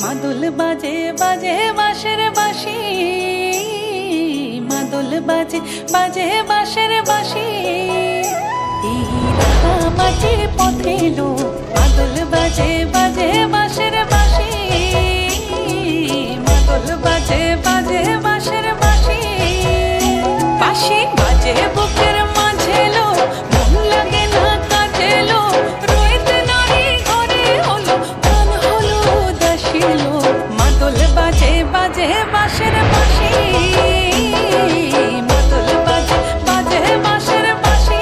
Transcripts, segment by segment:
মাদল বাজে বাজে বাঁশের বাঁশি, মাদল বাজে বাজে বাঁশের বাঁশি। এই রাঙা মাটির পথে এলো মাদল বাজে বাজে বাঁশের বাঁশি, মাদল বাজে বাজে বাঁশের বাঁশি। বাঁশি বাজে বুকের মাঝে এলো, মন লাগে না কাজে এলো, রইতে নারী ঘরে হলো, প্রাণ হলো উদাসী এলো। মাদল বাজে বাজে বাঁশের বাঁশি, মাদল বাজে বাজে বাঁশের বাঁশি।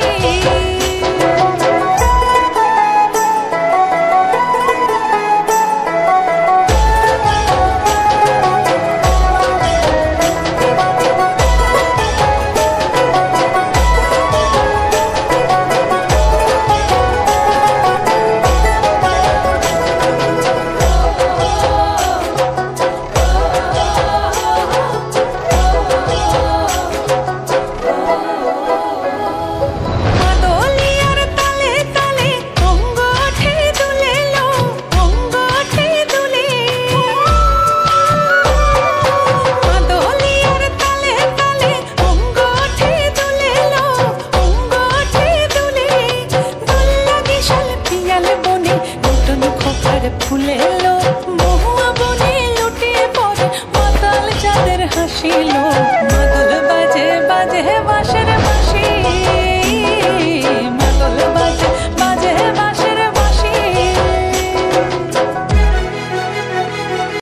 ফুলেলো মহুয়া বনে লুটিয়ে পড়ে মাতাল চাঁদের হাসিলো।